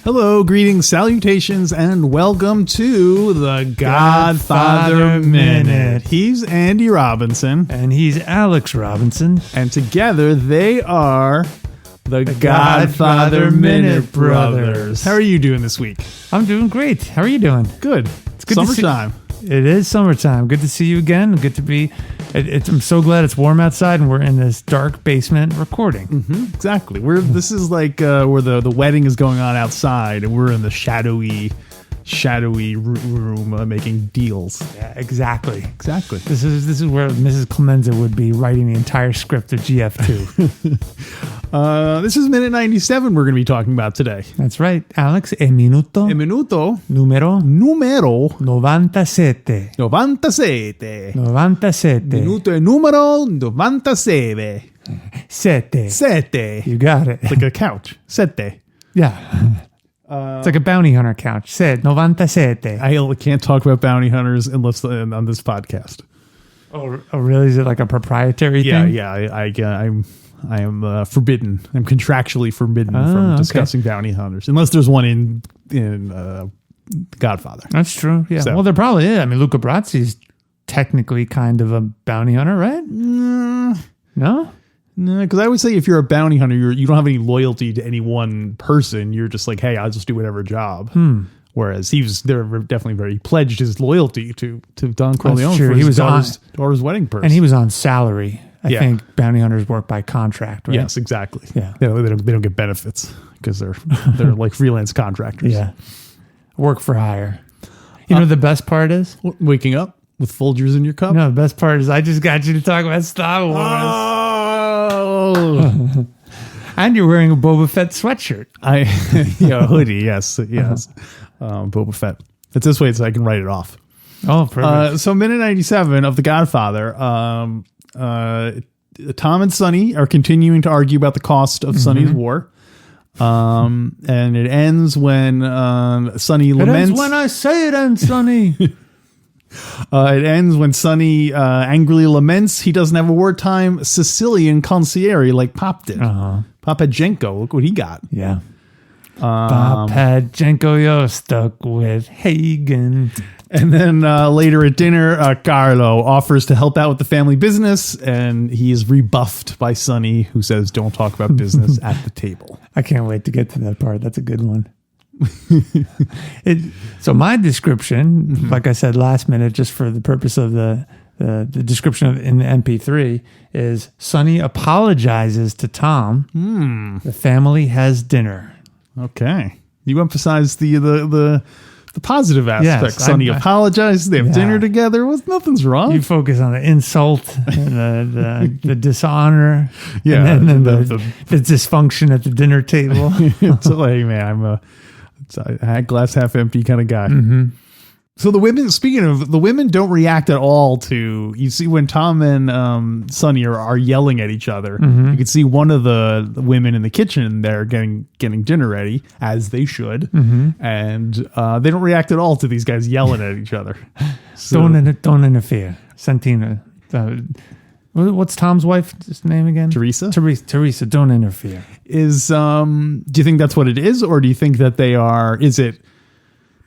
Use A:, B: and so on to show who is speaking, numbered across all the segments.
A: Hello, greetings, salutations, and welcome to the Godfather Minute. He's Andy Robinson.
B: And he's Alex Robinson.
A: And together they are the Godfather Minute Brothers. How are you doing this week?
B: I'm doing great. How are you doing?
A: Good.
B: It's good
A: Summertime.
B: It is summertime. Good to see you again. Good to be. I'm so glad it's warm outside and we're in this dark basement recording.
A: Mm-hmm, exactly. This is like where the wedding is going on outside, and we're in the shadowy room making deals.
B: Yeah, exactly.
A: This
B: is where Mrs. Clemenza would be writing the entire script of GF2.
A: This is minute 97 we're going to be talking about today.
B: That's right, Alex. E minuto numero 97.
A: 97.
B: 97.
A: Minuto e numero 97.
B: Sette. You got it.
A: It's like a couch. Sette.
B: Yeah. It's like a bounty hunter couch. Said 97.
A: I can't talk about bounty hunters unless on this podcast.
B: Oh, really? Is it like a proprietary thing?
A: Yeah. I am forbidden. I'm contractually forbidden from discussing bounty hunters unless there's one in Godfather.
B: That's true. Yeah.
A: So.
B: Well, there probably is. I mean, Luca Brazzi's technically kind of a bounty hunter, right? No.
A: No, because I would say if you're a bounty hunter, you don't have any loyalty to any one person. You're just like, hey, I'll just do whatever job. Whereas they're definitely very pledged his loyalty to Don Corleone for his daughter's wedding purse.
B: And he was on salary. I think bounty hunters work by contract, right?
A: Yes, exactly.
B: Yeah.
A: They don't get benefits because they're like freelance contractors.
B: Yeah. Work for hire. You know the best part is?
A: Waking up with Folgers in your cup?
B: No, the best part is I just got you to talk about Star Wars.
A: Oh!
B: And you're wearing a Boba Fett sweatshirt.
A: A hoodie, yes. Boba Fett. It's this way so I can write it off.
B: Oh, perfect.
A: So minute 97 of The Godfather, Tom and Sonny are continuing to argue about the cost of Sonny's war. And it ends when Sonny laments.
B: It ends when I say it ends, Sonny.
A: It ends when Sonny angrily laments he doesn't have a wartime Sicilian consigliere like Pop did. Papajenko, look what he got.
B: Yeah. Papajenko, you're stuck with Hagen.
A: And then later at dinner, Carlo offers to help out with the family business, and he is rebuffed by Sonny, who says, don't talk about business at the table.
B: I can't wait to get to that part. That's a good one. So my description, like I said last minute, just for the purpose of the description in the MP3, is Sonny apologizes to Tom. The family has dinner.
A: Okay, you emphasize the positive aspect.
B: Yes,
A: Sonny apologizes. They have dinner together. Nothing's wrong.
B: You focus on the insult and the dishonor.
A: Yeah,
B: and then the dysfunction at the dinner table.
A: It's like, man, I'm a glass half empty kind of guy. So the women, speaking of, the women don't react at all to, you see when Tom and Sonny are yelling at each other, you can see one of the women in the kitchen there getting dinner ready, as they should. And they don't react at all to these guys yelling at each other. So,
B: Don't interfere. Santina. What's Tom's wife's name again?
A: Teresa,
B: don't interfere.
A: do you think that's what it is? Or do you think that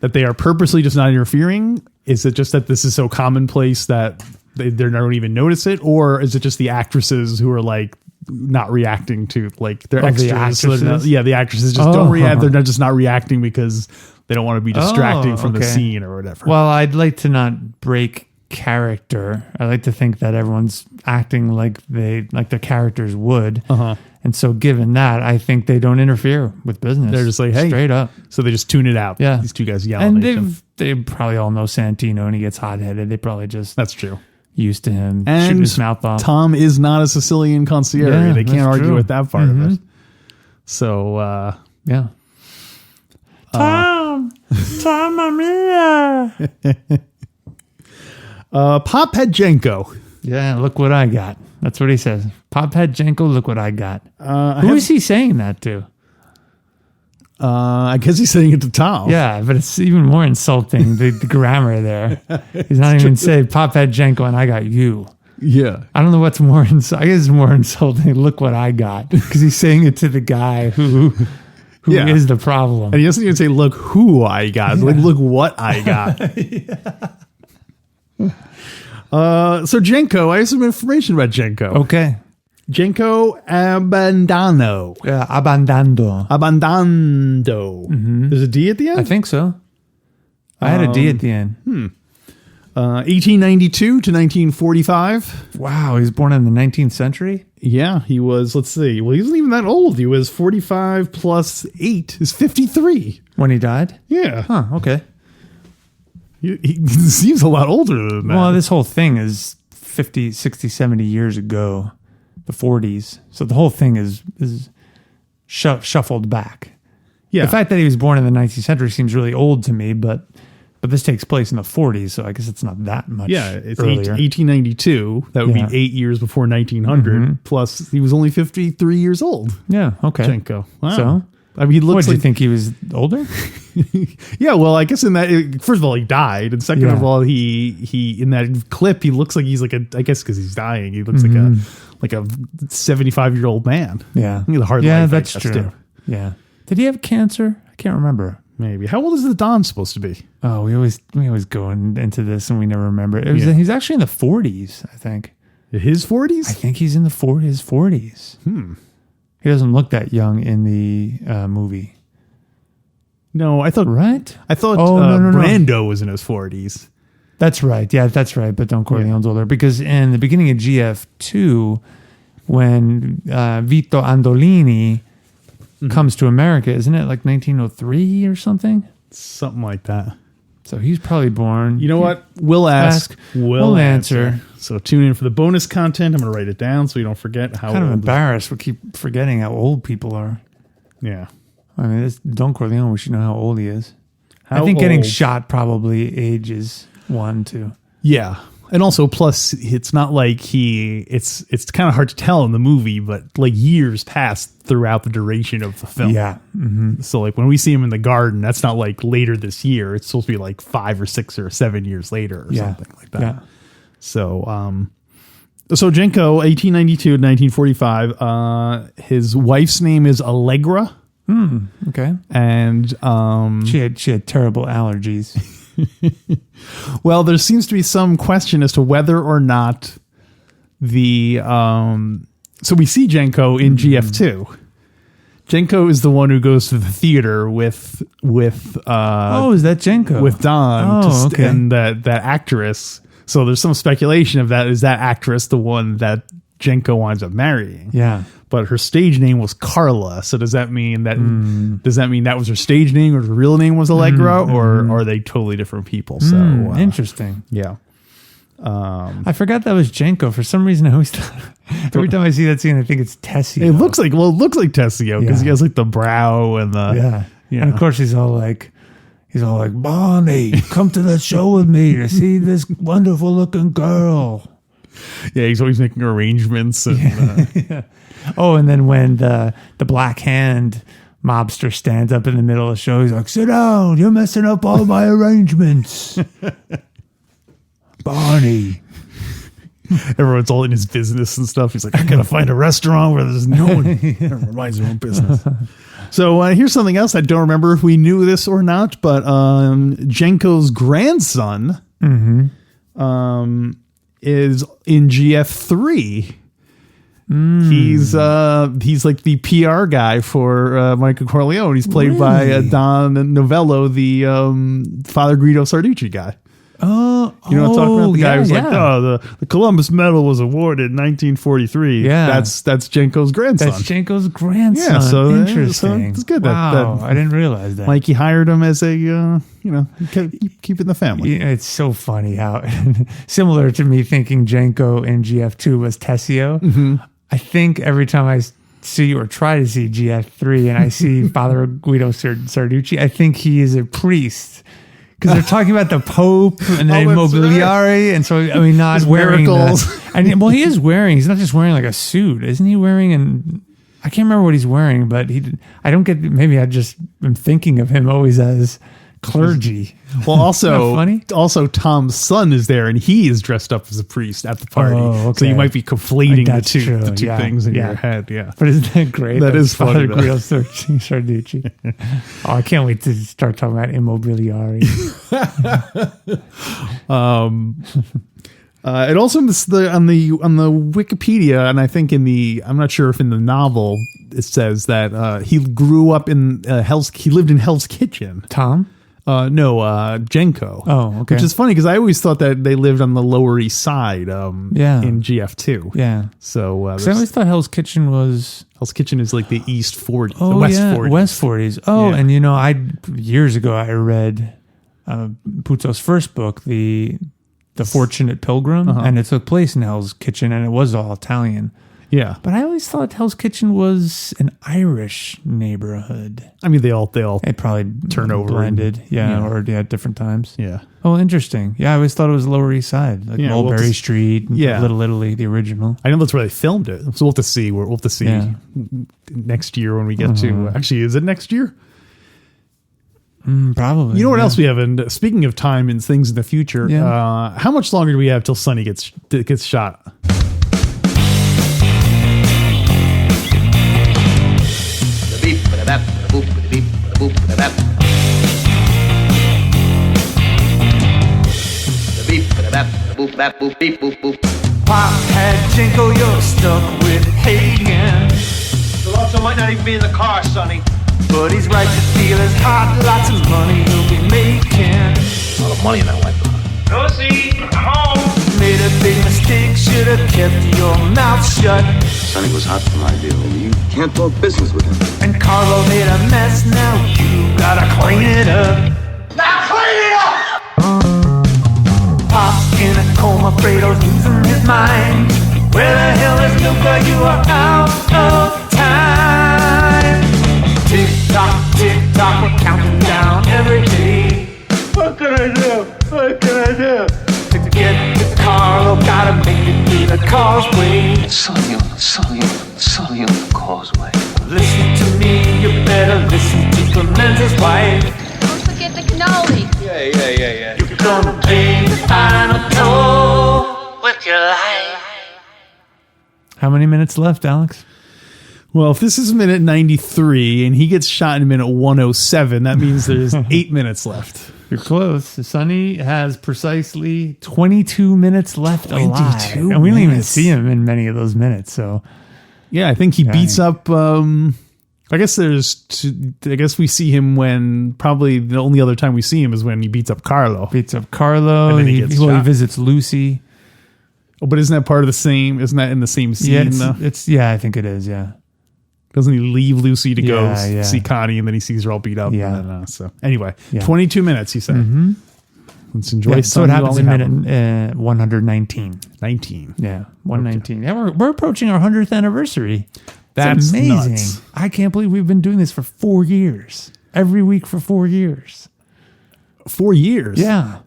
A: that they are purposely just not interfering? Is it just that this is so commonplace that they don't even notice it? Or is it just the actresses who are like not reacting to like their extras?
B: The actresses?
A: The actresses just don't react. They're just not reacting because they don't want to be distracting from the scene or whatever.
B: Well, I'd like to not break character. I like to think that everyone's acting like the characters would. And so given that, I think they don't interfere with business.
A: They're just like, hey,
B: straight up.
A: So they just tune it out.
B: Yeah.
A: These two guys yelling at
B: him. They probably all know Santino and he gets hot-headed. They probably just...
A: That's true.
B: Used to him
A: and
B: shooting his mouth off.
A: Tom is not a Sicilian consigliere.
B: Yeah,
A: they can't argue with that part of it. So,
B: yeah. Tom! Tom, Maria!
A: Papajenko
B: Yeah, look what I got. That's what he says. Pophead Jenko, look what I got. Who is he saying that to?
A: I guess he's saying it to Tom.
B: Yeah, but it's even more insulting, the grammar there. He's not even saying Pophead Jenko and I got you.
A: Yeah.
B: I don't know what's more insulting. I guess it's more insulting. Look what I got. Because he's saying it to the guy who is the problem.
A: And he doesn't even say, look who I got. Like, look what I got. So Jenko, I have some information about Jenko.
B: Okay.
A: Jenko Abandano.
B: Abandando.
A: Abandando. There's a D at the end?
B: I think so. I had a D at the end.
A: 1892 to 1945.
B: Wow, he was born in the 19th century?
A: Yeah, he was, let's see. Well, he wasn't even that old. He was 45 plus 8 is 53.
B: When he died?
A: Yeah.
B: Huh, okay.
A: He seems a lot older than that.
B: Well, this whole thing is 50, 60, 70 years ago, the 40s. So the whole thing is shuffled back.
A: Yeah.
B: The fact that he was born in the 19th century seems really old to me, but this takes place in the 40s, so I guess it's not that much
A: it's
B: earlier.
A: 1892. That would be 8 years before 1900. Plus, he was only 53 years old.
B: Yeah, okay.
A: Jenko. Wow.
B: So,
A: I mean, he looks
B: what, did you think he was older?
A: Yeah, well, I guess in that, first of all, he died, and second of all, he in that clip, he looks like he's like I guess because he's dying, he looks like a 75-year-old man.
B: Yeah,
A: he had a hard life.
B: Yeah, that's true. Too. Yeah, did he have cancer? I can't remember.
A: Maybe. How old is the Don supposed to be?
B: Oh, we always go into this and we never remember. He's actually in the 40s, I think.
A: His 40s?
B: I think he's in his 40s. He doesn't look that young in the movie.
A: No, I thought.
B: Right?
A: I thought
B: no.
A: Brando was in his 40s.
B: That's right. Yeah, that's right. But Don Corleone's older because in the beginning of GF2, when Vito Andolini comes to America, isn't it like 1903 or something?
A: Something like that.
B: So he's probably born.
A: You know what? We'll ask. We'll answer. So tune in for the bonus content. I'm going to write it down so you don't forget how
B: kind of embarrassed. We keep forgetting how old people are.
A: Yeah.
B: I mean, this Don Corleone, we should know how old he is.
A: How
B: I think
A: old?
B: getting shot probably ages 1, 2.
A: Yeah. And also, plus, it's not like it's kind of hard to tell in the movie, but like years passed throughout the duration of the film.
B: Yeah. Mm-hmm.
A: So like when we see him in the garden, that's not like later this year. It's supposed to be like 5 or 6 or 7 years later or something like that.
B: Yeah.
A: So, so Jenko, 1892 to 1945, his wife's name is Allegra.
B: Okay.
A: And
B: she had terrible allergies.
A: Well, there seems to be some question as to whether or not the so we see Jenko in GF2. Jenko is the one who goes to the theater with
B: is that Jenko?
A: With Don
B: okay.
A: and that actress. So there's some speculation of that. Is that actress the one that Jenko winds up marrying?
B: Yeah.
A: But her stage name was Carla. So does that mean that was her stage name, or her real name was Allegra, or are they totally different people? So
B: interesting.
A: Yeah.
B: I forgot that was Jenko. For some reason, I always thought every time I see that scene, I think it's Tessio.
A: It looks like Tessio because he has like the brow and the
B: and of course he's all like Bonnie, come to the show with me to see this wonderful looking girl.
A: Yeah, he's always making arrangements. And,
B: Oh, and then when the Black Hand mobster stands up in the middle of the show, he's like, "Sit down, you're messing up all my arrangements." Barney.
A: Everyone's all in his business and stuff. He's like, I gotta find a restaurant where there's no one. Everyone minds their own business. So here's something else. I don't remember if we knew this or not, but Jenko's grandson is in GF3. He's like the PR guy for Michael Corleone. He's played by Don Novello, the Father Guido Sarducci guy.
B: Oh,
A: you know what I'm talking about? The guy who's like, the Columbus Medal was awarded in 1943.
B: Yeah,
A: that's Jenko's grandson.
B: That's Jenko's grandson.
A: Yeah, so
B: interesting.
A: So it's good.
B: Wow, I didn't realize that.
A: Mikey hired him as a keep in the family.
B: Yeah, it's so funny how similar to me thinking Jenko in GF2 was Tessio. Mm-hmm. I think every time I see or try to see GF3 and I see Father Guido Sarducci, I think he is a priest because they're talking about the Pope and the Immobiliare, and so I mean, not
A: His
B: wearing
A: miracles.
B: and well, he is wearing. He's not just wearing like a suit, isn't he? Wearing I can't remember what he's wearing, but I don't get. Maybe I just am thinking of him always as clergy.
A: Well, also,
B: funny?
A: also Tom's son is there, and he is dressed up as a priest at the party.
B: Oh, okay.
A: So you might be conflating
B: That's
A: the two
B: true.
A: things in your head. Yeah,
B: But isn't that great?
A: That is funny,
B: Father
A: though.
B: Guido Sarducci. Oh, I can't wait to start talking about Immobiliare.
A: It also on the Wikipedia, and I think I'm not sure if in the novel it says that he grew up in he lived in Hell's Kitchen.
B: Tom?
A: No, Jenko.
B: Oh, okay.
A: Which is funny because I always thought that they lived on the Lower East Side. In GF2.
B: Yeah.
A: So
B: I always thought Hell's Kitchen was...
A: Hell's Kitchen is like the East 40s,
B: Oh,
A: the West
B: yeah,
A: 40s.
B: West 40s. Oh,
A: Yeah.
B: and years ago I read Puzo's first book, The Fortunate Pilgrim, and it took place in Hell's Kitchen, and it was all Italian.
A: Yeah.
B: But I always thought Hell's Kitchen was an Irish neighborhood.
A: I mean, they all
B: It probably
A: turn over
B: blended,
A: and-
B: or at different times.
A: yeah.
B: Oh, interesting. Yeah, I always thought it was Lower East Side, like
A: Yeah,
B: Mulberry Street, Little Italy, the original.
A: I know that's where they filmed it. So we'll have to see. We'll have to see next year when we get to. Actually, is it next year?
B: Probably.
A: You know what else we have? And speaking of time and things in the future, how much longer do we have till Sonny gets shot?
B: Pop had Jinko, you're stuck with Hagen.
C: The Lotso might not even be in the car, Sonny.
B: But he's right to steal his heart, lots of money he'll be making.
C: A lot of money in that white car. Lucy, home.
B: Made a big mistake, should have kept your mouth shut.
D: Sonny was hot for my deal. You can't talk business with him.
B: And Carlo made a mess, now you gotta clean it up.
C: Now clean it up!
B: Pop's in a coma, Fredo's losing his mind. Where the hell is Luca? You are out of time. Tick tock, we're counting down every day.
C: What can I do? What can I do?
B: To get to Carlo, gotta make it through the causeway.
D: Sonny on the causeway.
B: Listen to me, you better listen to Clemenza's wife.
E: Don't forget the cannoli.
C: Yeah.
B: You're gonna pay the final toll with your life. How many minutes left, Alex?
A: Well, if this is minute 93 and he gets shot in minute 107, that means there's 8 minutes left.
B: You're close. Sonny has precisely 22 minutes left alive.
A: 22
B: And we don't even
A: minutes.
B: see him in many of those minutes. So
A: Yeah, I think he beats up. I guess we see him when probably the only other time we see him is when he beats up Carlo.
B: beats up Carlo.
A: And then he
B: He,
A: gets
B: well, he
A: shot.
B: visits Lucy.
A: Oh, but isn't that part of the same? Isn't that in the same scene?
B: Yeah,
A: though?
B: yeah, I think it is. Yeah.
A: Doesn't he leave Lucy to go
B: Yeah.
A: see Connie, and then he sees her all beat up?
B: Yeah.
A: And then, so anyway,
B: Yeah.
A: 22 minutes. He said.
B: Mm-hmm.
A: Let's enjoy.
B: Yeah, so it
A: Sonny
B: happens
A: while
B: in
A: we have
B: minute
A: him.
B: 119.
A: 19.
B: Yeah, 119. Yeah, we're approaching our 100th anniversary.
A: That's
B: It's amazing.
A: nuts.
B: I can't believe we've been doing this for 4 years. Every week for 4 years.
A: 4 years.
B: Yeah.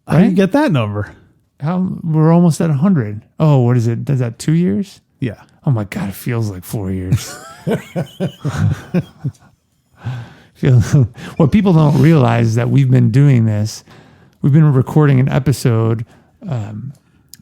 A: How do you
B: Right?
A: get that number?
B: We're almost at 100. Oh, what is it? Is that 2 years?
A: Yeah.
B: Oh my God, it feels like 4 years. What people don't realize is that we've been doing this. We've been recording an episode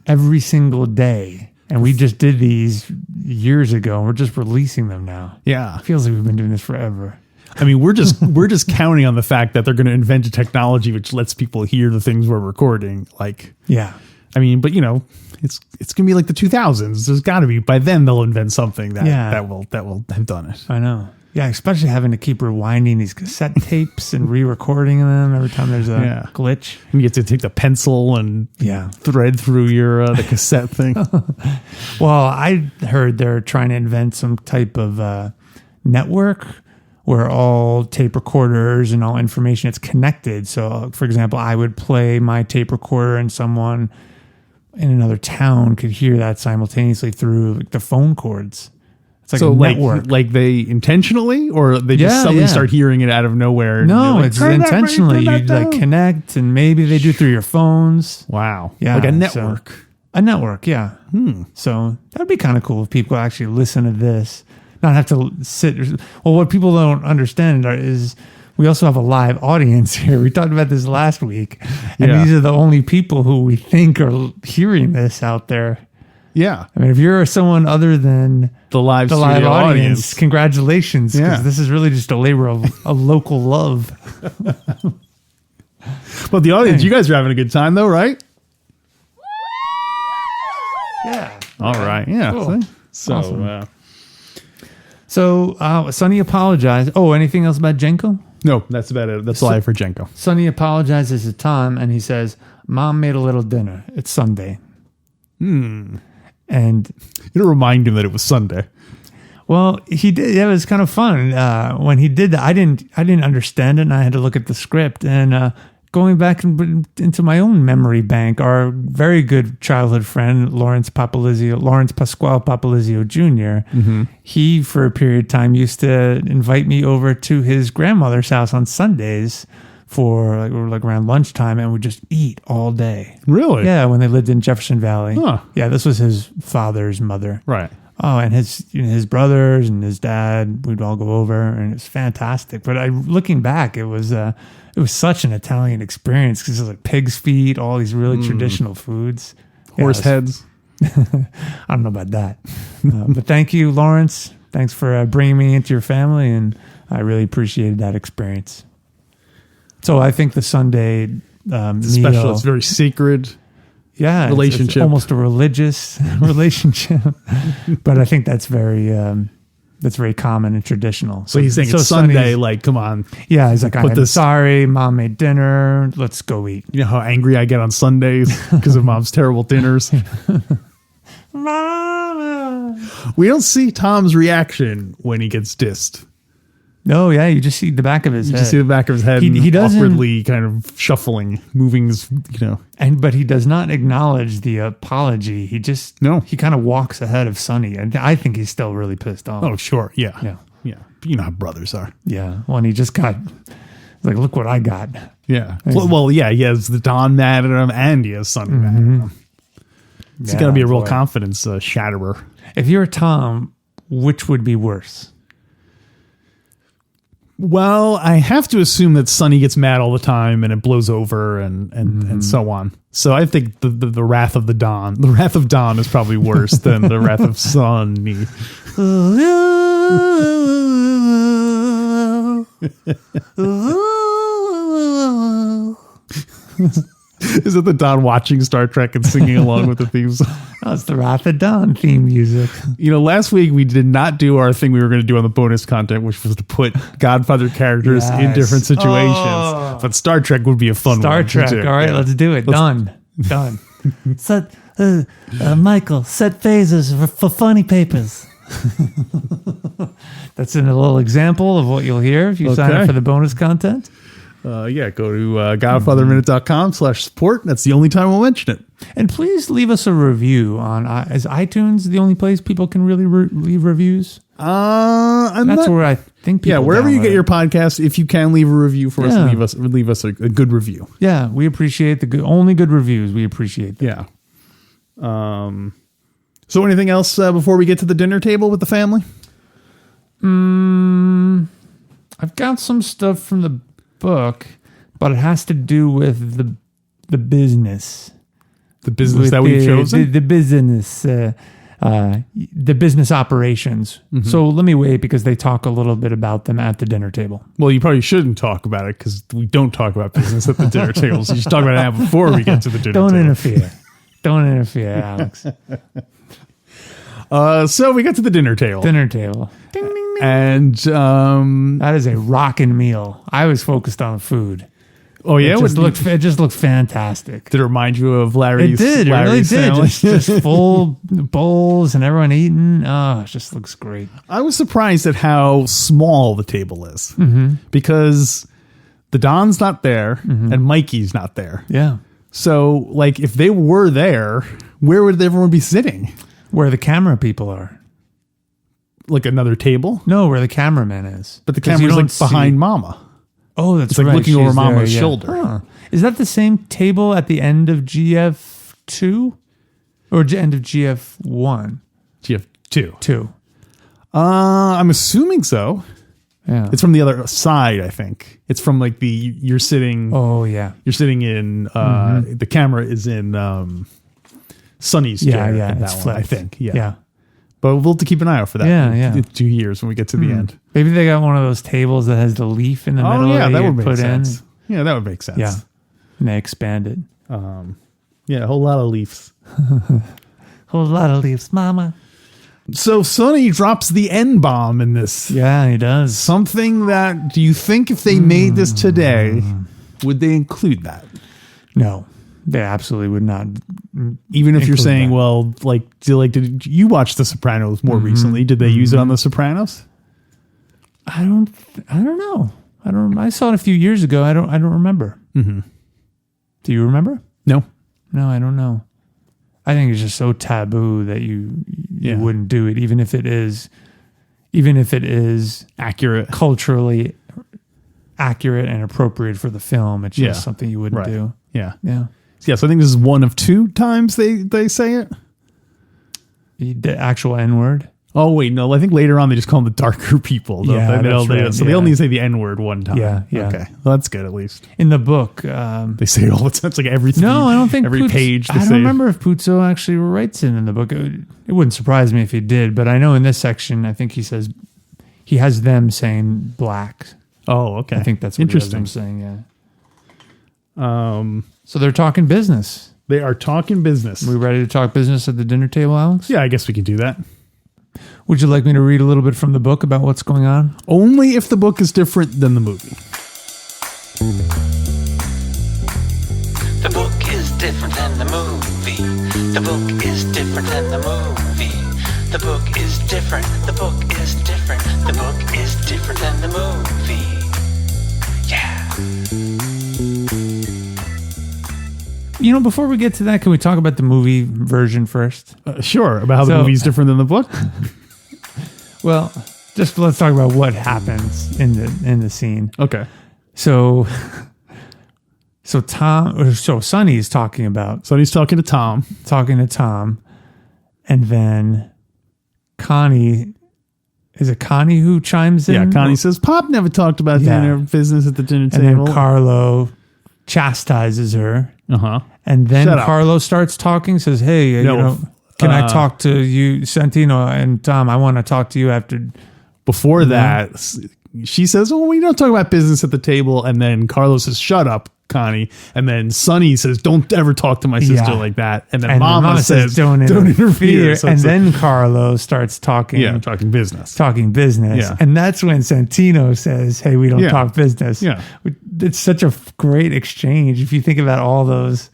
B: every single day. And we just did these years ago, and we're just releasing them now.
A: Yeah.
B: It feels like we've been doing this forever.
A: I mean, we're just counting on the fact that they're going to invent a technology which lets people hear the things we're recording. Like,
B: Yeah.
A: I mean, but you know, it's going to be like the 2000s. There's got to be by then they'll invent something that will have done it.
B: I know. Yeah, especially having to keep rewinding these cassette tapes and re-recording them every time there's a glitch.
A: You get to take the pencil and
B: Yeah.
A: thread through your the cassette thing.
B: Well, I heard they're trying to invent some type of network where all tape recorders and all information is connected. So, for example, I would play my tape recorder and someone in another town could hear that simultaneously through like, the phone cords. It's like
A: So
B: a
A: like
B: network.
A: like they intentionally, or they just
B: Yeah,
A: suddenly
B: yeah.
A: start hearing it out of nowhere? and
B: No,
A: they're like,
B: it's
A: "Turn that
B: intentionally.
A: right,
B: You
A: turn that
B: like
A: down."
B: connect, and maybe they do through your phones.
A: Wow.
B: Yeah,
A: Like a
B: so-
A: network.
B: A network, yeah. So that'd be kind of cool if people actually listen to this, not have to sit. Well, what people don't understand is we also have a live audience here. We talked about this last week, and
A: Yeah.
B: these are the only people who we think are hearing this out there.
A: Yeah.
B: I mean, if you're someone other than
A: The live
B: the
A: studio
B: live audience,
A: audience.
B: congratulations, because
A: Yeah.
B: this is really just a labor of local love.
A: But the audience, you guys are having a good time though, right?
B: Yeah.
A: All right. Yeah.
B: Cool.
A: See? So,
B: Awesome. So Sonny apologized. Oh, anything else about Jenko?
A: no, that's about it. That's all I have for Jenko.
B: Sonny apologizes to Tom, and he says, "Mom made a little dinner. It's Sunday." And
A: You remind him that it was Sunday.
B: well, he did. Yeah, it was kind of fun when he did that. I didn't understand it, and I had to look at the script. And going back into my own memory bank, our very good childhood friend Lawrence Pasquale Papalizio Jr. He, for a period of time, used to invite me over to his grandmother's house on Sundays for like around lunchtime, and we'd just eat all day.
A: Really?
B: Yeah, when they lived in Jefferson Valley.
A: Huh.
B: Yeah, this was his father's mother.
A: Right.
B: Oh, and his brothers and his dad, we'd all go over, and it was fantastic. But looking back, it was such an Italian experience because it was like pig's feet, all these really traditional foods. Yeah,
A: Horse
B: it was-
A: heads.
B: I don't know about that, but thank you, Lawrence. Thanks for bringing me into your family, and I really appreciated that experience. So I think the Sunday
A: Special.
B: meal,
A: It's very sacred.
B: yeah, it's
A: relationship.
B: almost a religious relationship, but I think that's very common and traditional.
A: So he's saying it's Sunday,
B: Sonny's-
A: like, come on.
B: yeah, he's like, I'm
A: this-
B: sorry, Mom made dinner. Let's go eat.
A: You know how angry I get on Sundays because of Mom's terrible dinners? We don't see Tom's reaction when he gets dissed.
B: No, yeah, you just see the back of his
A: You
B: head.
A: just see the back of his head
B: He
A: and
B: doesn't-
A: awkwardly kind of shuffling, moving his,
B: But he does not acknowledge the apology. He just
A: No.
B: he kind of walks ahead of Sonny, and I think he's still really pissed off.
A: Oh, sure. Yeah.
B: Yeah.
A: Yeah. You know how brothers are.
B: Yeah, when he just got like, look what I got.
A: Yeah. Well, yeah, he has the Don mad at him and he has Sonny mad at him. It's
B: Yeah,
A: got to be a real
B: boy.
A: confidence shatterer.
B: If you're Tom, which would be worse?
A: Well, I have to assume that Sonny gets mad all the time and it blows over and so on. So I think the wrath of the wrath of Don is probably worse than the wrath of Sonny. Is it the Don watching Star Trek and singing along with the theme song?
B: Oh, it's the Wrath of Dawn theme music.
A: You know, last week we did not do our thing we were going to do on the bonus content, which was to put Godfather characters in
B: Yes.
A: different situations.
B: Oh.
A: But Star Trek would be a fun
B: Star
A: one to
B: Trek.
A: do.
B: All right,
A: Yeah.
B: let's do it. Done. Set Michael, set phases for funny papers. That's a little example of what you'll hear if you sign
A: Okay.
B: up for the bonus content.
A: Yeah, go to godfatherminute.com/support. That's the only time we'll mention it.
B: And please leave us a review on is iTunes the only place people can really leave reviews?
A: I'm
B: That's
A: not,
B: where I think people
A: yeah, wherever you
B: download
A: get
B: it.
A: your podcast, if you can leave a review for
B: Yeah.
A: us, leave us a good review.
B: Yeah, we appreciate only good reviews. We appreciate that.
A: Yeah. So anything else before we get to the dinner table with the family?
B: I've got some stuff from the book, but it has to do with the business.
A: The business
B: With
A: that we've chosen?
B: the business, the business operations.
A: Mm-hmm.
B: So let me wait because they talk a little bit about them at the dinner table.
A: Well, you probably shouldn't talk about it because we don't talk about business at the dinner table. So you should talk about it now before we get to the dinner
B: Don't
A: table.
B: interfere. Don't interfere, Alex.
A: So we got to the dinner table.
B: Dinner table. Ding, ding, ding.
A: And,
B: That is a rockin' meal. I was focused on the food.
A: oh yeah,
B: It just looked fantastic.
A: did it remind you of Larry's?
B: It did. It really
A: Larry's
B: did.
A: family?
B: Just full bowls and everyone eating. Oh, it just looks great.
A: I was surprised at how small the table is because the Don's not there and Mikey's not there.
B: Yeah.
A: So, like, if they were there, where would everyone be sitting?
B: Where the camera people are.
A: like another table,
B: No, where the cameraman is.
A: but the
B: 'Cause you
A: camera's
B: don't
A: like behind Mama.
B: Oh, that's
A: It's like
B: right.
A: looking over
B: She's
A: Mama's
B: there,
A: shoulder.
B: Huh. Is that the same table at the end of GF2 or end of GF1?
A: GF2.
B: 2.
A: I'm assuming so.
B: Yeah.
A: It's from the other side, I think. It's from like you're sitting.
B: Oh yeah.
A: You're sitting in. The camera is in Sonny's chair.
B: Yeah.
A: in
B: It's
A: that one,
B: flipped.
A: I think. Yeah.
B: Yeah.
A: But we'll have to keep an eye out for that.
B: Yeah.
A: in 2 years when we get to the end.
B: Maybe they got one of those tables that has the leaf in the
A: Oh
B: middle.
A: yeah, that would make
B: put
A: sense. Yeah, that would make sense.
B: Yeah. And they expand it.
A: Yeah, a whole lot of leaves.
B: Whole lot of leaves, Mama.
A: So Sonny drops the N-bomb in this.
B: Yeah, he does.
A: Something that, do you think if they made this today, would they include that?
B: No, they absolutely would not.
A: Even if you're
B: Include
A: saying,
B: that.
A: well, did you watch The Sopranos more recently? Did they use it on The Sopranos?
B: I don't know. I saw it a few years ago. I don't remember. Mm-hmm. Do you remember?
A: No.
B: No, I don't know. I think it's just so taboo that you wouldn't do it, even if it is
A: Accurate.
B: culturally accurate and appropriate for the film. It's just
A: Yeah.
B: something you wouldn't
A: Right.
B: do.
A: Yeah.
B: Yeah.
A: Yeah, so I think this is one of 2 times they say it.
B: The actual N-word.
A: Oh, wait, no. I think later on they just call them the darker people.
B: Yeah, that's right,
A: So they
B: yeah.
A: only say the N-word one time.
B: Yeah, yeah.
A: Okay. Well, that's good at least.
B: In the book,
A: They say it all the time. It's like everything.
B: no, I don't think
A: every
B: Puzo-
A: page they
B: I don't
A: say.
B: remember if Puzo actually writes it in the book. It wouldn't surprise me if he did, but I know in this section, I think he says he has them saying black.
A: Oh, okay.
B: I think that's what
A: interesting.
B: I'm saying. Yeah. So they're talking business.
A: They are talking business.
B: We ready to talk business at the dinner table, Alex?
A: Yeah, I guess we can do that.
B: Would you like me to read a little bit from the book about what's going on?
A: Only if the book is different than the movie.
F: The book is different than the movie. The book is different than the movie. The book is different. The book is different. The book is different than the movie. Yeah.
B: You know, before we get to that, can we talk about the movie version first?
A: Sure, about how the
B: So-
A: movie's different than the book.
B: Well, just let's talk about what happens in the scene.
A: Okay.
B: So Sonny's talking
A: So he's talking to Tom.
B: to Tom, and then Connie. Is it Connie who chimes in?
A: Yeah, Connie says, Pop never talked about
B: Yeah.
A: dinner business at the dinner
B: and
A: table.
B: then Carlo chastises her,
A: Uh-huh.
B: and then
A: Shut up.
B: Carlo starts talking. Says, "Hey,
A: No,
B: can I talk to you, Santino and Tom? I want to talk to you after."
A: Before that, she says, "Oh, we don't talk about business at the table." And then Carlos says, "Shut up, Connie." And then Sonny says, "Don't ever talk to my sister
B: Yeah.
A: like that." And then
B: And
A: Mama says, "Don't interfere." So
B: and
A: it's
B: then Carlo starts talking.
A: yeah, talking business.
B: Talking business.
A: Yeah.
B: And that's when Santino says, "Hey, we don't
A: Yeah.
B: talk business."
A: Yeah.
B: It's such a great exchange if you think about all those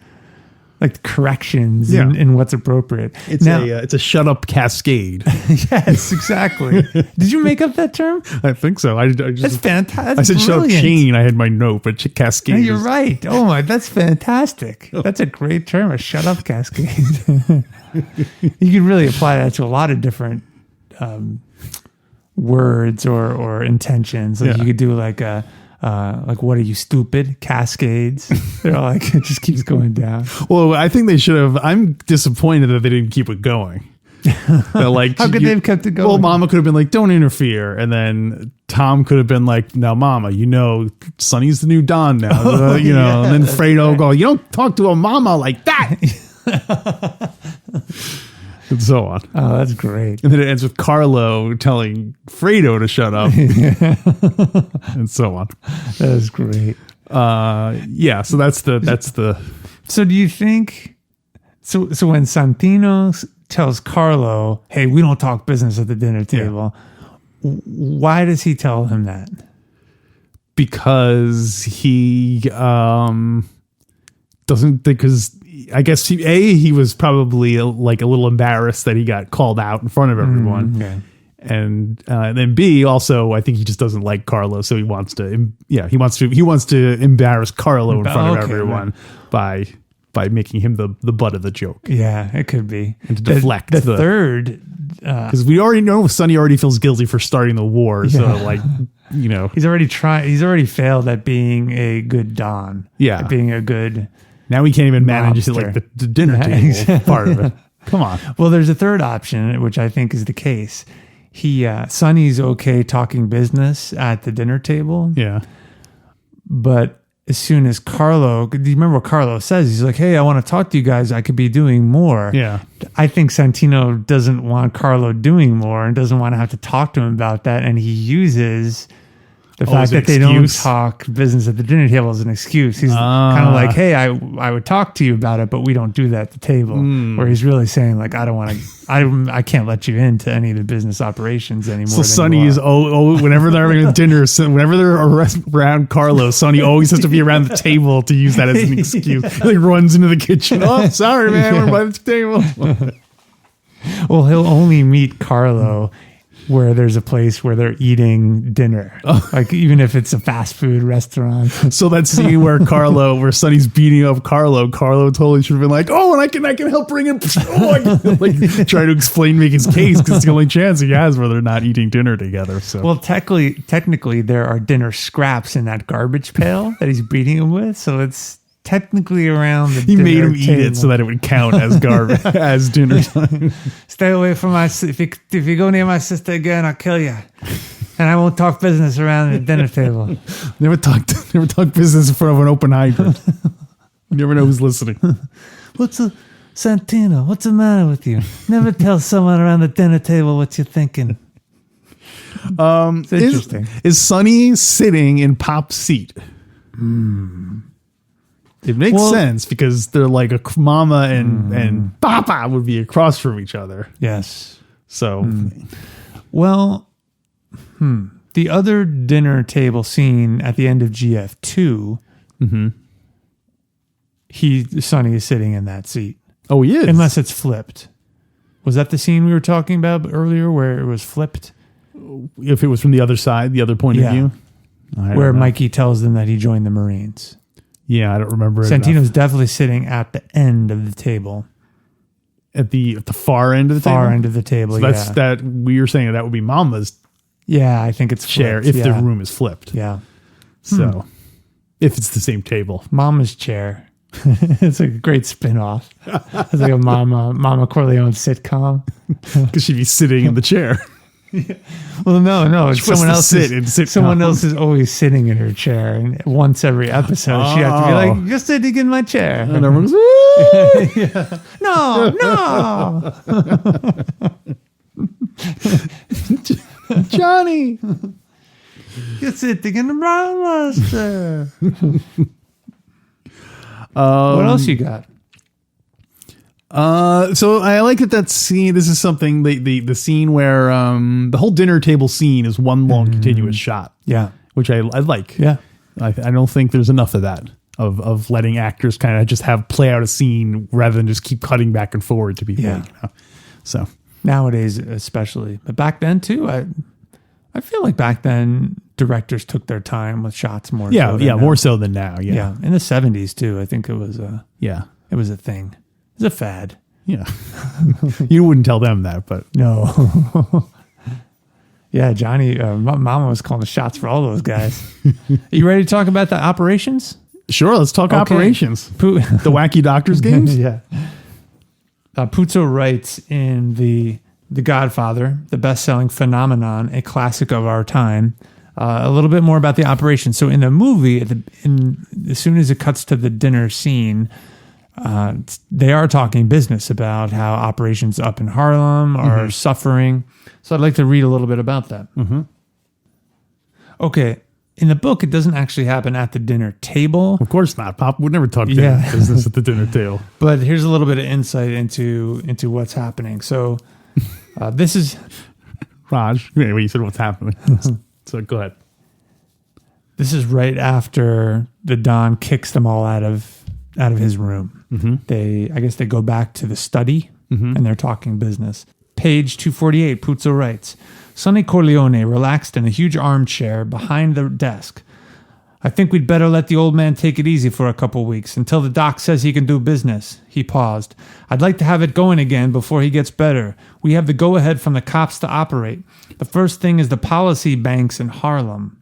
B: like corrections
A: Yeah.
B: in what's appropriate.
A: It's a shut up cascade.
B: Yes, exactly. Did you make up that term?
A: I think so. I
B: That's
A: just
B: fantastic.
A: I said shut up chain. I had my note, but cascade.
B: No, you're
A: is-
B: right. Oh my, that's fantastic. That's a great term, a shut up cascade. You could really apply that to a lot of different words or intentions. Like
A: Yeah.
B: you could do like what are you, stupid? Cascades. They're all like, it just keeps going down.
A: Well, I think they should have. I'm disappointed that they didn't keep it going. They're like,
B: How could they have kept it going?
A: Well, Mama could have been like, "Don't interfere," and then Tom could have been like, "Now, Mama, you know, Sonny's the new Don now." You know, and then Fredo would go, "You don't talk to a mama like that," and so on.
B: Oh, that's great.
A: And then it ends with Carlo telling Fredo to shut up, and so on.
B: That's great.
A: Yeah, so that's the.
B: So do you think so when Santino tells Carlo, "Hey, we don't talk business at the dinner table," why does he tell him that?
A: Because he doesn't, because I guess he was probably like a little embarrassed that he got called out in front of everyone.
B: Okay.
A: And then B, also I think he just doesn't like Carlo, so he wants to embarrass Carlo in front of
B: Okay,
A: everyone by making him the butt of the joke.
B: Yeah, it could be.
A: And to deflect
B: the
A: the-
B: third
A: Because we already know Sonny already feels guilty for starting the war. So, like, you know.
B: He's already failed at being a good Don.
A: Yeah.
B: At being a good
A: Now we can't even manage
B: mobster.
A: like the dinner table part of it. Come on.
B: Well, there's a third option, which I think is the case. Sonny's okay talking business at the dinner table.
A: Yeah.
B: But as soon as Carlo, do you remember what Carlo says? He's like, hey, I want to talk to you guys. I could be doing more.
A: Yeah.
B: I think Santino doesn't want Carlo doing more and doesn't want to have to talk to him about that. And he uses the fact
A: as an
B: that they don't
A: excuse?
B: talk business at the dinner table as an excuse. He's kind of like, hey, I would talk to you about it, but we don't do that at the table. Where he's really saying, like, I don't want to, I can't let you into any of the business operations anymore.
A: So Sonny is whenever they're having a dinner, whenever they're around Carlo, Sonny always has to be around the table to use that as an excuse. He runs into the kitchen. Oh, sorry, man, we're by the table.
B: Well, he'll only meet Carlo where there's a place where they're eating dinner, like even if it's a fast food restaurant.
A: So that scene where Sonny's beating up Carlo totally should have been like, oh, and I can help bring him. Like try to make his case because it's the only chance he has where they're not eating dinner together. So
B: Well, technically, there are dinner scraps in that garbage pail that he's beating him with, so it's technically around the
A: he
B: dinner
A: made him eat
B: table.
A: it so that it would count as garbage as dinner time.
B: Stay away from if you go near my sister again, I'll kill you. And I won't talk business around the dinner table.
A: Never talk business in front of an open hydrant. You never know who's listening.
B: Santino, what's the matter with you? Never tell someone around the dinner table what you're thinking. It's interesting.
A: Is Sonny sitting in Pop's seat? It makes sense because they're like a mama and Papa would be across from each other.
B: Yes.
A: So,
B: Well, the other dinner table scene at the end of GF2, Sonny is sitting in that seat.
A: oh, he is.
B: Unless it's flipped. Was that the scene we were talking about earlier where it was flipped?
A: If it was from the other side, the other point of view, I don't
B: Where
A: know.
B: Mikey tells them that he joined the Marines.
A: Yeah, I don't remember. it
B: Santino's
A: enough.
B: definitely sitting at the end of the table.
A: At the far end of the
B: Far
A: table.
B: end of the table,
A: So that's that. We were saying that would be Mama's
B: Yeah, I think it's
A: chair
B: flipped,
A: if the room is flipped.
B: Yeah.
A: So if it's the same table.
B: Mama's chair. It's a great spin-off. It's like a Mama Corleone sitcom.
A: Because she'd be sitting in the chair.
B: Well, no. Someone else
A: sit in sitcoms.
B: Someone else is always sitting in her chair, and once every episode, she has to be like, "You're sitting in my chair."
A: And everyone's, "Woo!"
B: No.
A: Johnny.
B: You're sitting in the Brownmaster. What else you got?
A: So I like that scene. This is something the scene where the whole dinner table scene is one long continuous shot.
B: Yeah.
A: Which I like.
B: Yeah.
A: I don't think there's enough of that of letting actors kind of just play out a scene rather than just keep cutting back and forward to be
B: Yeah.
A: made, you know? So
B: Nowadays, especially, but back then too, I feel like back then directors took their time with shots more.
A: yeah,
B: so than now.
A: more so than now. Yeah,
B: Yeah, in the 70s too. I think it was a thing. It was a fad.
A: yeah. You wouldn't tell them that, but
B: No. Yeah, Johnny, Mama was calling the shots for all those guys. You ready to talk about the operations?
A: sure. Let's talk
B: Okay.
A: operations.
B: Pu-
A: The Wacky Doctors games.
B: Yeah. Puzo writes in the Godfather, the best-selling phenomenon, a classic of our time, a little bit more about the operation. So in the movie, as soon as it cuts to the dinner scene, they are talking business about how operations up in Harlem are suffering. So I'd like to read a little bit about that. Okay. In the book, it doesn't actually happen at the dinner table.
A: Of course not. Pop would never talk
B: Yeah.
A: business at the dinner table.
B: But here's a little bit of insight into what's happening. So this is
A: Raj, anyway, you said what's happening. So go ahead.
B: this is right after the Don kicks them all out of his room. I guess they go back to the study and they're talking business. Page 248, Puzo writes, Sonny Corleone relaxed in a huge armchair behind the desk. I think we'd better let the old man take it easy for a couple weeks until the doc says he can do business. He paused. I'd like to have it going again before he gets better. We have the go-ahead from the cops to operate. The first thing is the policy banks in Harlem.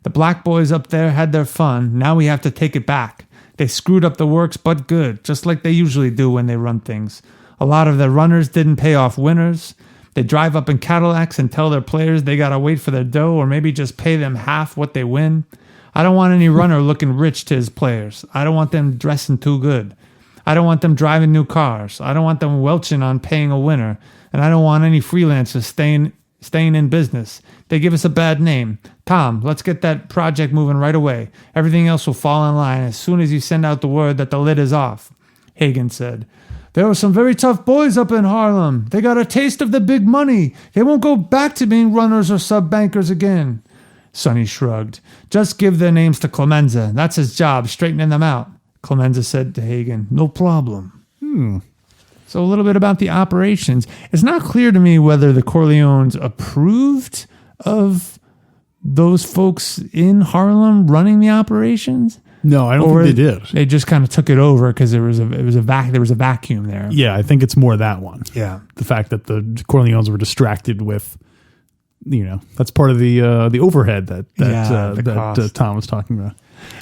B: The black boys up there had their fun. Now we have to take it back. They screwed up the works, but good, just like they usually do when they run things. A lot of their runners didn't pay off winners. They drive up in Cadillacs and tell their players they gotta wait for their dough or maybe just pay them half what they win. I don't want any runner looking rich to his players. I don't want them dressing too good. I don't want them driving new cars. I don't want them welching on paying a winner. And I don't want any freelancers staying in business. They give us a bad name. Tom, let's get that project moving right away. Everything else will fall in line as soon as you send out the word that the lid is off. Hagen said, there were some very tough boys up in Harlem. They got a taste of the big money. They won't go back to being runners or sub-bankers again. Sonny shrugged. Just give their names to Clemenza. That's his job, straightening them out. Clemenza said to Hagen, no problem. So a little bit about the operations. It's not clear to me whether the Corleones approved of those folks in Harlem running the operations.
A: No, I don't think they did.
B: They just kind of took it over because there was a vacuum there.
A: Yeah, I think it's more that one.
B: Yeah.
A: The fact that the Corleones were distracted with, that's part of the overhead that Tom was talking about.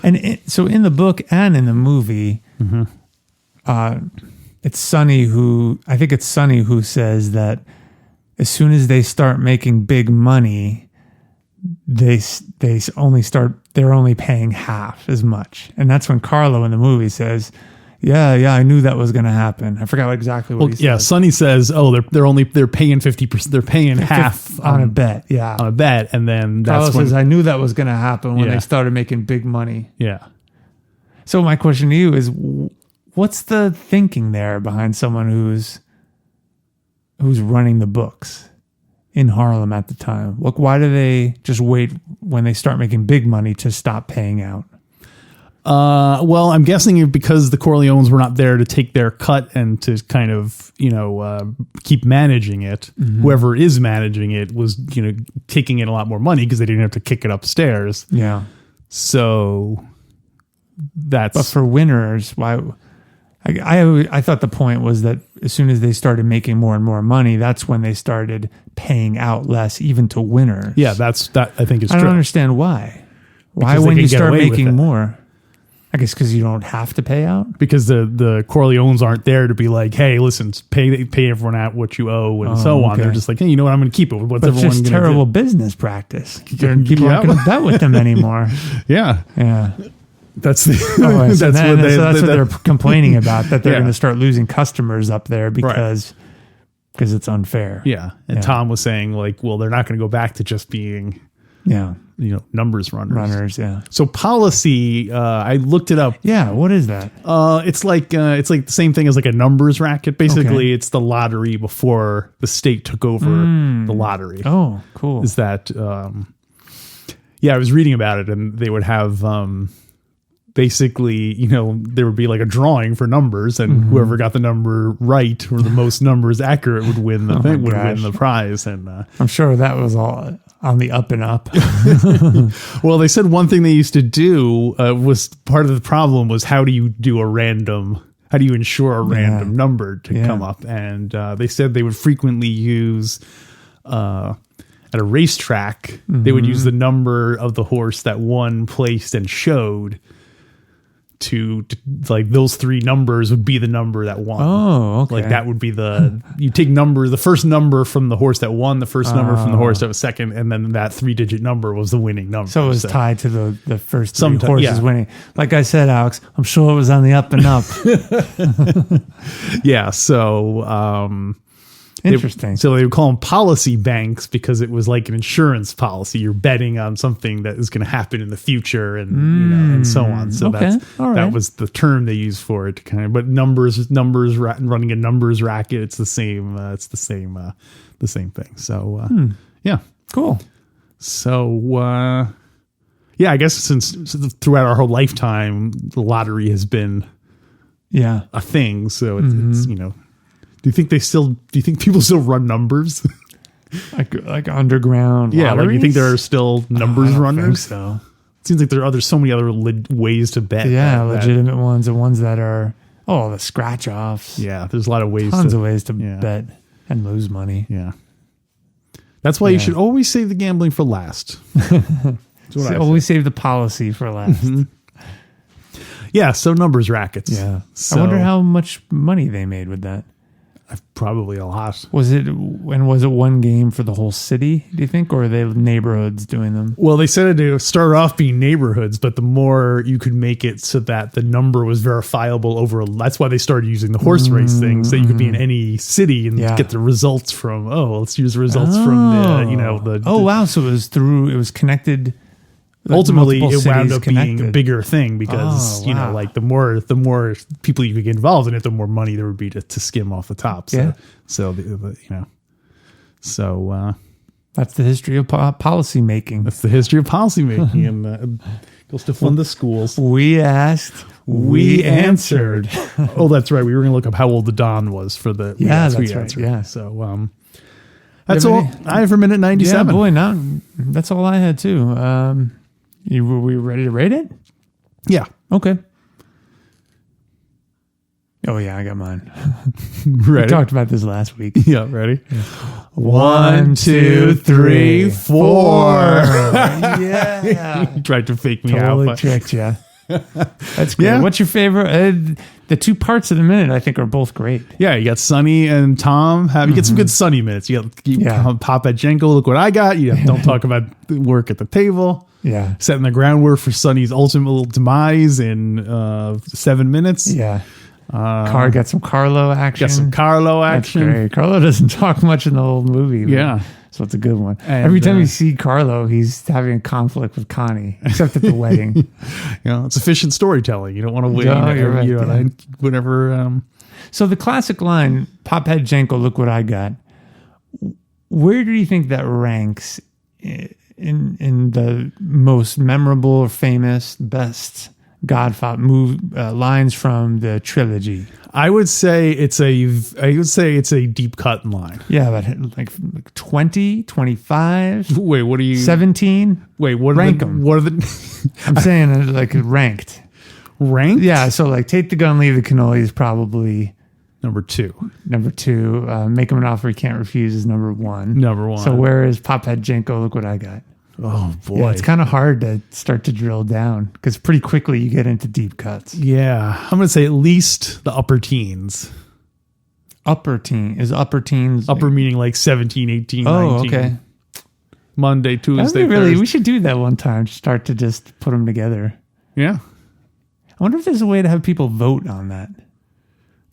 B: And so in the book and in the movie, it's Sonny who says that as soon as they start making big money, they're only paying half as much. And that's when Carlo in the movie says, yeah, I knew that was going to happen. I forgot exactly what he said.
A: Yeah, Sonny says, they're paying 50%. They're paying half
B: on a bet. Yeah,
A: on a bet, and then that's
B: Carlo says, I knew that was going to happen when they started making big money.
A: Yeah.
B: So my question to you is, what's the thinking there behind someone who's running the books in Harlem at the time? Look, why do they just wait when they start making big money to stop paying out?
A: Well, I'm guessing because the Corleones were not there to take their cut and to kind of, keep managing it. Mm-hmm. Whoever is managing it was, taking in a lot more money because they didn't have to kick it upstairs.
B: Yeah.
A: So
B: but for winners, why? I thought the point was that as soon as they started making more and more money, that's when they started paying out less, even to winners.
A: Yeah, that I think is true.
B: I don't understand why. Why
A: because
B: when you start making more? I guess because you don't have to pay out?
A: Because the Corleones aren't there to be like, hey, listen, pay everyone out what you owe and so on. They're just like, hey, you know what? I'm going to keep it. What's
B: but
A: everyone
B: it's just terrible business practice. People aren't going to bet with them anymore.
A: Yeah. That's
B: what they're complaining about, that they're going to start losing customers up there because it's unfair.
A: Yeah. And Tom was saying like, well, they're not going to go back to just being numbers runners.
B: Yeah.
A: So policy, I looked it up.
B: Yeah. What is that?
A: It's like the same thing as like a numbers racket. Basically, it's the lottery before the state took over the lottery.
B: Oh, cool.
A: Is that, I was reading about it, and they would have, basically, there would be like a drawing for numbers, and whoever got the number right or the most numbers accurate would win the thing, would win the prize. And
B: I'm sure that was all on the up and up.
A: Well, they said one thing they used to do was part of the problem was how do you ensure a random number to come up? And they said they would frequently use at a racetrack, they would use the number of the horse that won, placed, and showed to like those three numbers would be the number that won.
B: Oh, okay.
A: Like that would be you take the first number from the horse that won, the first number from the horse that was second, and then that 3-digit number was the winning number.
B: So it was tied to the first three horses winning. Like I said, Alex, I'm sure it was on the up and up.
A: Yeah. So,
B: interesting.
A: So they would call them policy banks because it was like an insurance policy. You're betting on something that is going to happen in the future, and and so on. So that was the term they used for it. But running a numbers racket, it's the same. It's the same thing. So yeah,
B: cool.
A: So I guess since throughout our whole lifetime, the lottery has been a thing. So it's Do you think people still run numbers?
B: like underground lotteries?
A: Like you think there are still numbers runners?
B: Think so.
A: seems like there are so many other ways to bet.
B: Yeah, legitimate ones and ones that are the scratch offs.
A: Yeah, there's a lot of ways.
B: Tons of ways to bet and lose money.
A: Yeah, that's why you should always save the gambling for last.
B: Always save the policy for last.
A: Yeah, so numbers rackets.
B: Yeah,
A: so,
B: I wonder how much money they made with that.
A: Probably a lot.
B: Was it one game for the whole city, do you think, or are they neighborhoods doing them?
A: Well, they said it started off being neighborhoods, but the more you could make it so that the number was verifiable over, that's why they started using the horse race things, that you could be in any city and get the results from, let's use the results from the
B: Oh, wow. So it was connected.
A: Ultimately,
B: multiple
A: it wound
B: cities
A: up being a
B: connected.
A: bigger thing because, like the more people you could get involved in it, the more money there would be to skim off the top. So,
B: that's the history of policy making.
A: That's the history of policy making, and goes to fund the schools.
B: We asked, we answered.
A: Oh, that's right. We were going to look up how old the Don was for the.
B: That's
A: we
B: right.
A: answered.
B: Yeah.
A: So, that's all I have for minute 97.
B: Yeah, boy, that's all I had too. Were we ready to rate it?
A: Yeah.
B: Okay. Oh yeah, I got mine.
A: Ready?
B: We talked about this last week.
A: Yeah, ready? Yeah.
B: 1, 2, 3, 4. Yeah.
A: You tried to fake me
B: Totally
A: out.
B: tricked you. That's great.
A: Yeah.
B: What's your favorite? The two parts of the minute I think are both great.
A: Yeah, you got Sonny and Tom. You get some good Sonny minutes. You got Pop at Jenko. Look what I got. You don't talk about the work at the table.
B: Yeah.
A: Setting the groundwork for Sonny's ultimate demise in 7 minutes.
B: Yeah. Got some Carlo action.
A: Got some Carlo action.
B: That's great. Carlo doesn't talk much in the whole movie.
A: Yeah.
B: So it's a good one.
A: And,
B: every time you see Carlo, he's having a conflict with Connie, except at the wedding.
A: It's efficient storytelling. You don't want to wait.
B: No, you're right,
A: whenever.
B: So the classic line, Pophead Jenko, look what I got. Where do you think that ranks in the most memorable or famous, best Godfather lines from the trilogy?
A: I would say it's a deep cut line.
B: Yeah, but like 20, 25.
A: Wait, what are you?
B: 17.
A: Wait, what
B: rank them?
A: What are the?
B: I'm saying like ranked.
A: Ranked?
B: Yeah, so like take the gun, leave the cannoli is probably
A: number 2.
B: Number 2, make him an offer he can't refuse is number 1.
A: Number 1.
B: So where is Pophead Jenko? Look what I got.
A: Oh boy,
B: yeah, it's kind of hard to start to drill down because pretty quickly you get into deep cuts.
A: Yeah, I'm gonna say at least the upper teens.
B: Upper teens,
A: upper meaning like 17, 18, 19.
B: Okay.
A: Monday, Tuesday, Thursday.
B: We should do that one time. Start to just put them together.
A: Yeah.
B: I wonder if there's a way to have people vote on that.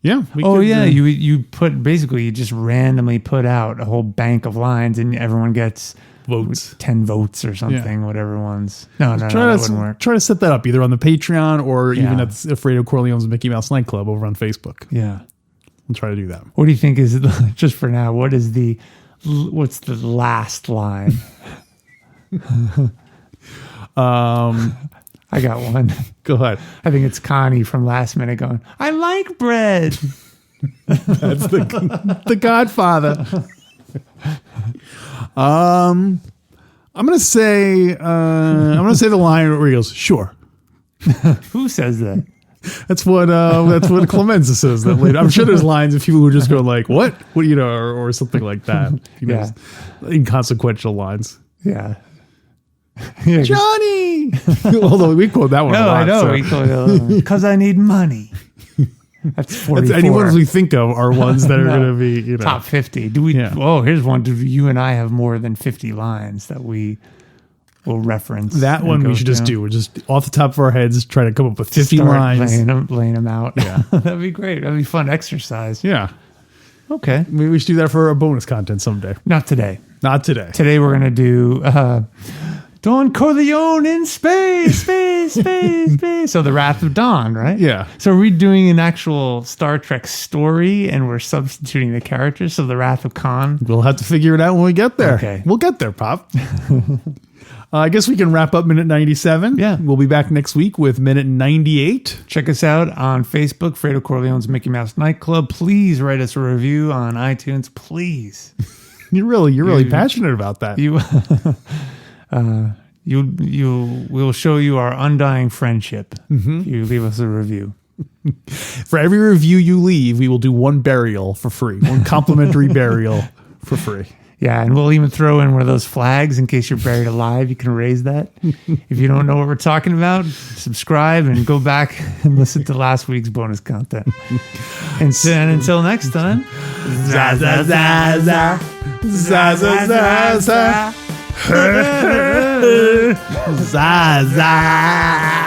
A: Yeah.
B: You put basically you just randomly put out a whole bank of lines and everyone gets
A: votes,
B: 10 votes or something, whatever ones. No, that wouldn't work.
A: Try to set that up either on the Patreon or even at Fredo Corleone's Mickey Mouse Nightclub over on Facebook.
B: Yeah.
A: We'll try to do that.
B: What do you think is, just for now, what's the last line? I got one.
A: Go ahead.
B: I think it's Connie from Last Minute going, I like bread.
A: That's the Godfather. I'm gonna say the line where he goes, sure.
B: Who says that?
A: That's what Clemenza says that later. I'm sure there's lines of people who just go like, what or something like that. Inconsequential lines.
B: Yeah.
A: Johnny. Although we quote that one.
B: No,
A: a lot,
B: I know.
A: so.
B: We quote it because I need money. That's 44.
A: Any ones we think of are ones that are going to be
B: top 50. Do we? Yeah. Oh, here's one. Do you and I have more than 50 lines that we will reference?
A: That one we should just do. We're just off the top of our heads try to come up with 50 lines.
B: Laying them out.
A: Yeah,
B: that'd be great. That'd be fun exercise.
A: Yeah.
B: Okay.
A: Maybe we should do that for our bonus content someday.
B: Not today.
A: Not today.
B: Today we're gonna do Don Corleone in space. So the Wrath of Don, right?
A: Yeah.
B: So are we doing an actual Star Trek story and we're substituting the characters? So the Wrath of Khan?
A: We'll have to figure it out when we get there.
B: Okay.
A: We'll get there, Pop. I guess we can wrap up minute 97.
B: Yeah.
A: We'll be back next week with minute 98.
B: Check us out on Facebook, Fredo Corleone's Mickey Mouse Nightclub. Please write us a review on iTunes. Please.
A: You're really passionate about that.
B: we'll show you our undying friendship if you leave us a review.
A: For every review you leave, we will do one burial for free, one complimentary burial for free.
B: Yeah, and we'll even throw in one of those flags in case you're buried alive. You can raise that. If you don't know what we're talking about, subscribe and go back and listen to last week's bonus content. And until next time,
A: Za za za za za za za za za za.